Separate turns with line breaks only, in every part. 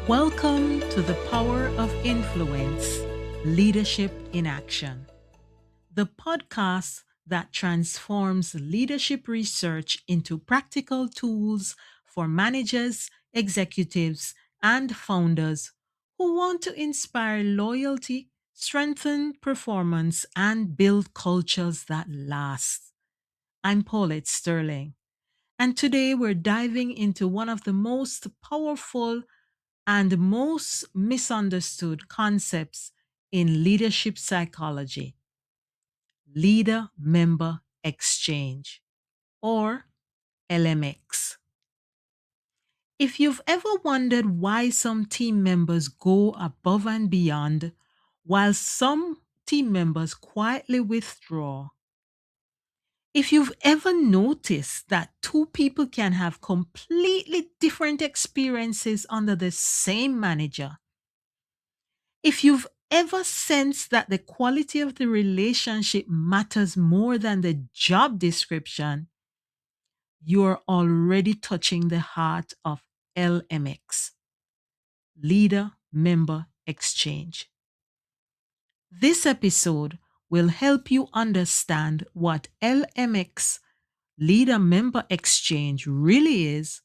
Welcome to the Power of Influence Leadership in Action, the podcast that transforms leadership research into practical tools for managers, executives, and founders who want to inspire loyalty, strengthen performance, and build cultures that last. I'm Paulette Sterling, and today we're diving into one of the most powerful and most misunderstood concepts in leadership psychology: leader member exchange, or LMX. If you've ever wondered why some team members go above and beyond while some team members quietly withdraw, if you've ever noticed that two people can have completely different experiences under the same manager, if you've ever sensed that the quality of the relationship matters more than the job description, you're already touching the heart of LMX, Leader Member Exchange. This episode will help you understand what LMX, Leader Member Exchange, really is,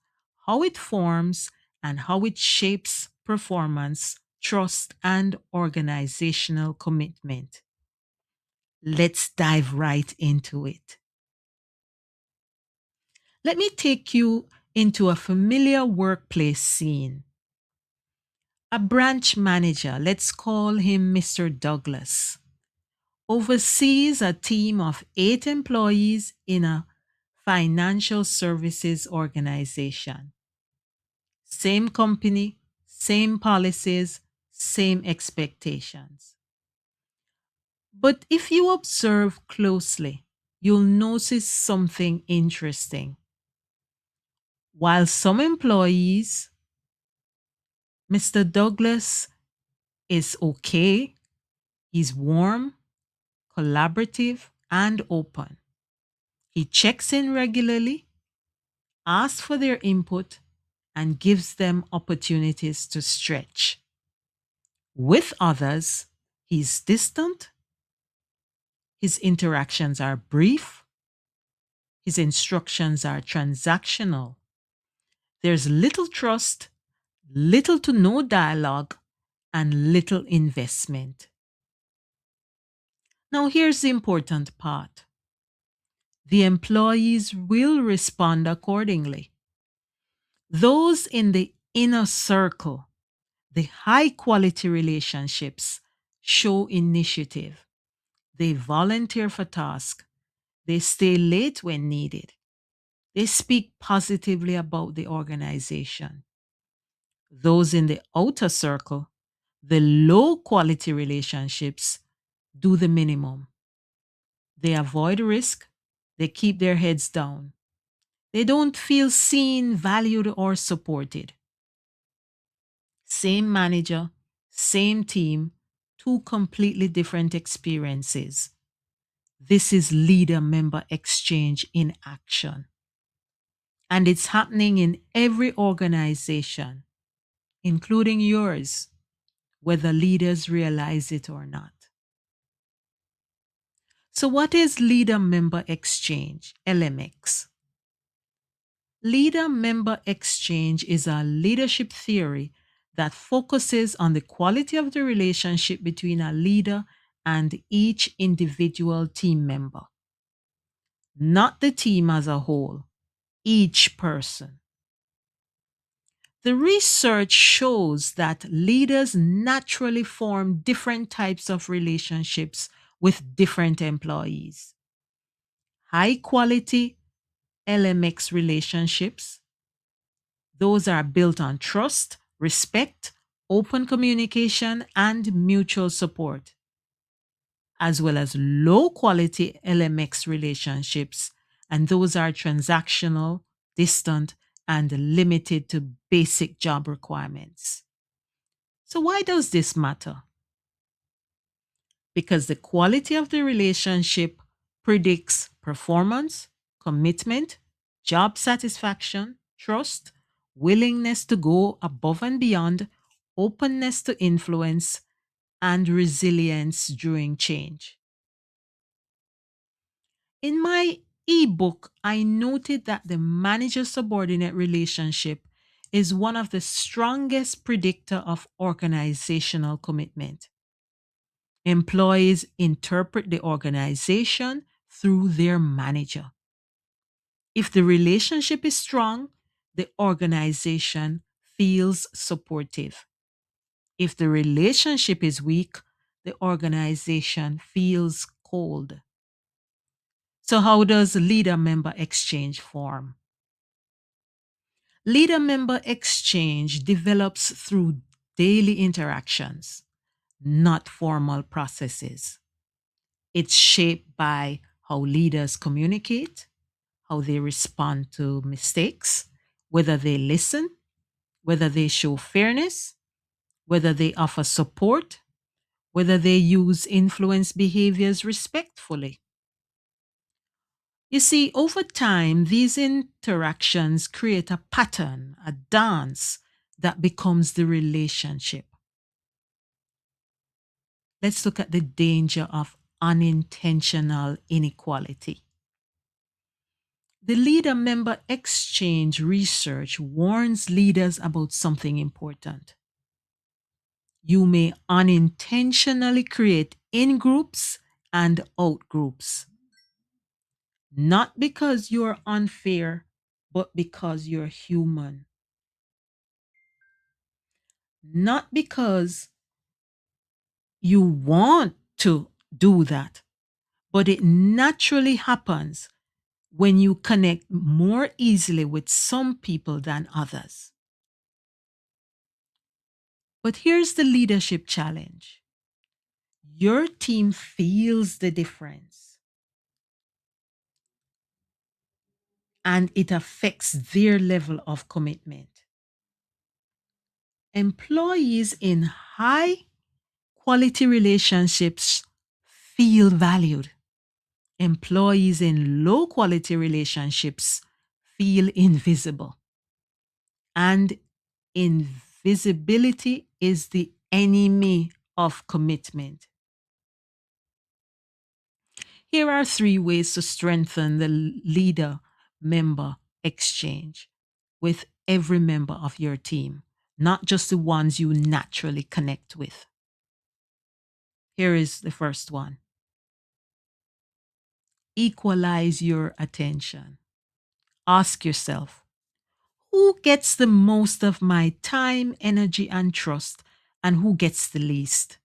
how it forms, and how it shapes performance, trust, and organizational commitment. Let's dive right into it. Let me take you into a familiar workplace scene. A branch manager, let's call him Mr. Douglas, oversees a team of 8 employees in a financial services organization. Same company, same policies, same expectations. But if you observe closely, you'll notice something interesting. While some employees, Mr. Douglas is okay, he's warm, collaborative, and open. He checks in regularly, asks for their input, and gives them opportunities to stretch. With others, he's distant, his interactions are brief, his instructions are transactional. There's little trust, little to no dialogue, and little investment. Now, here's the important part: the employees will respond accordingly. Those in the inner circle, the high quality relationships, show initiative. They volunteer for tasks. They stay late when needed. They speak positively about the organization. Those in the outer circle, the low quality relationships, do the minimum. They avoid risk. They keep their heads down. They don't feel seen, valued, or supported. Same manager, same team, two completely different experiences. This is leader member exchange in action. And it's happening in every organization, including yours, whether leaders realize it or not. So, what is leader member exchange, LMX? Leader member exchange is a leadership theory that focuses on the quality of the relationship between a leader and each individual team member, not the team as a whole, each person. The research shows that leaders naturally form different types of relationships with different employees. High quality LMX relationships, those are built on trust, respect, open communication, and mutual support, as well as low quality LMX relationships, and those are transactional, distant, and limited to basic job requirements. So, why does this matter? Because the quality of the relationship predicts performance, commitment, job satisfaction, trust, willingness to go above and beyond, openness to influence, and resilience during change. In my ebook, I noted that the manager subordinate relationship is one of the strongest predictor of organizational commitment. Employees interpret the organization through their manager. If the relationship is strong, the organization feels supportive. If the relationship is weak, the organization feels cold. So, how does leader member exchange form? Leader member exchange develops through daily interactions, not formal processes. It's shaped by how leaders communicate, how they respond to mistakes, whether they listen, whether they show fairness, whether they offer support, whether they use influence behaviors respectfully. You see, over time, these interactions create a pattern, a dance that becomes the relationship. Let's look at the danger of unintentional inequality. The leader member exchange research warns leaders about something important. You may unintentionally create in groups and out groups, not because you're unfair, but because you're human. Not because you want to do that, but it naturally happens when you connect more easily with some people than others. But here's the leadership challenge: your team feels the difference and it affects their level of commitment. Employees in high quality relationships feel valued. Employees in low quality relationships feel invisible. And invisibility is the enemy of commitment. Here are three ways to strengthen the leader member exchange with every member of your team, not just the ones you naturally connect with. Here is the first one: equalize your attention. Ask yourself, who gets the most of my time, energy, and trust, and who gets the least?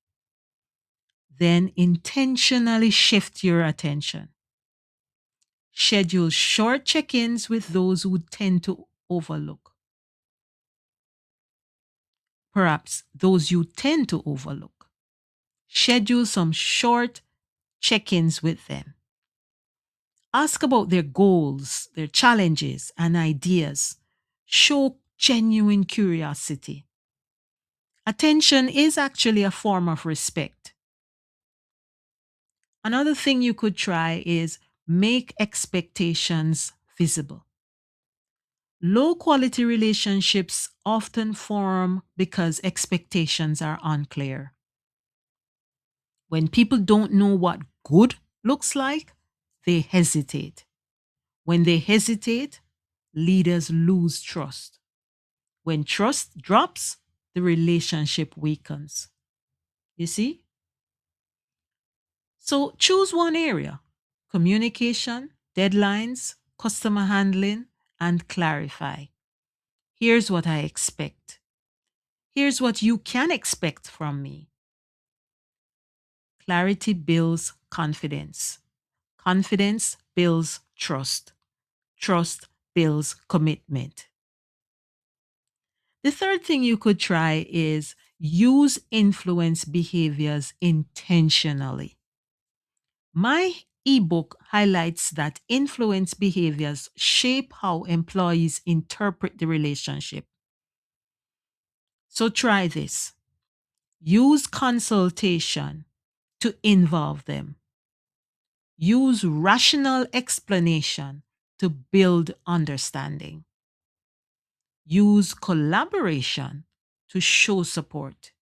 Then intentionally shift your attention. Schedule short check ins with those who tend to overlook. Perhaps those you tend to overlook. Schedule some short check ins with them. Ask about their goals, their challenges, and ideas. Show genuine curiosity. Attention is actually a form of respect. Another thing you could try is make expectations visible. Low quality relationships often form because expectations are unclear. When people don't know what good looks like, they hesitate. When they hesitate, leaders lose trust. When trust drops, the relationship weakens. You see? So choose one area: communication, deadlines, customer handling, and clarify. Here's what I expect. Here's what you can expect from me. Clarity builds confidence. Confidence builds trust. Trust builds commitment. The third thing you could try is use influence behaviors intentionally. My ebook highlights that influence behaviors shape how employees interpret the relationship. So try this. Use consultation to involve them. Use rational explanation to build understanding. Use collaboration to show support.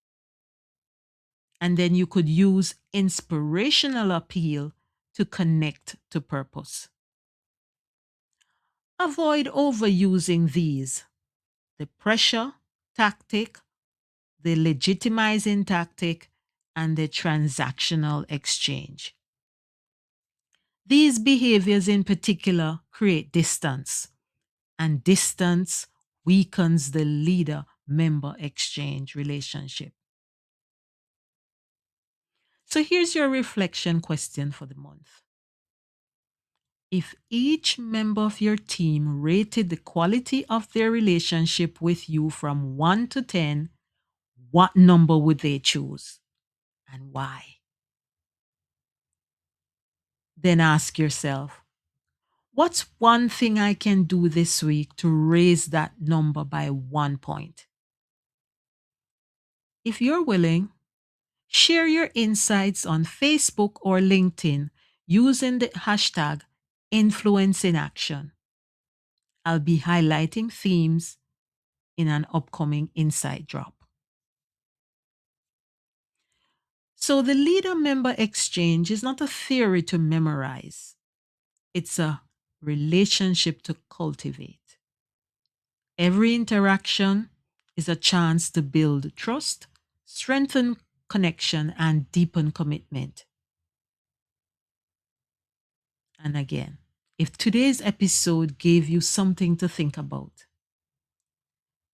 And then you could use inspirational appeal to connect to purpose. Avoid overusing these: the pressure tactic, the legitimizing tactic, and the transactional exchange. These behaviors in particular create distance, and distance weakens the leader member exchange relationship. So here's your reflection question for the month. If each member of your team rated the quality of their relationship with you from 1 to 10, what number would they choose and why? Then ask yourself, what's one thing I can do this week to raise that number by 1 point? If you're willing, share your insights on Facebook or LinkedIn using the hashtag Influence in Action. I'll be highlighting themes in an upcoming Insight Drop. So, the leader member exchange is not a theory to memorize, it's a relationship to cultivate. Every interaction is a chance to build trust, strengthen connection, and deepen commitment. And again, if today's episode gave you something to think about,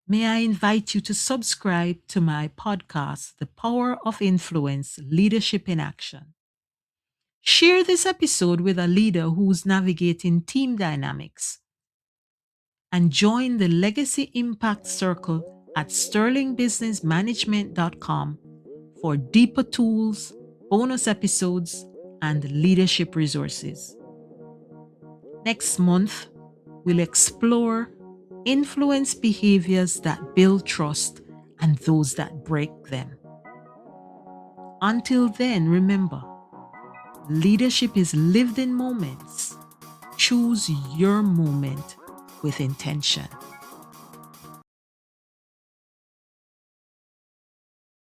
may I invite you to subscribe to my podcast, The Power of Influence Leadership in Action. Share this episode with a leader who's navigating team dynamics, and join the Legacy Impact Circle at sterlingbusinessmanagement.com for deeper tools, bonus episodes, and leadership resources. Next month, we'll explore influence behaviors that build trust and those that break them. Until then, remember, leadership is lived in moments. Choose your moment with intention.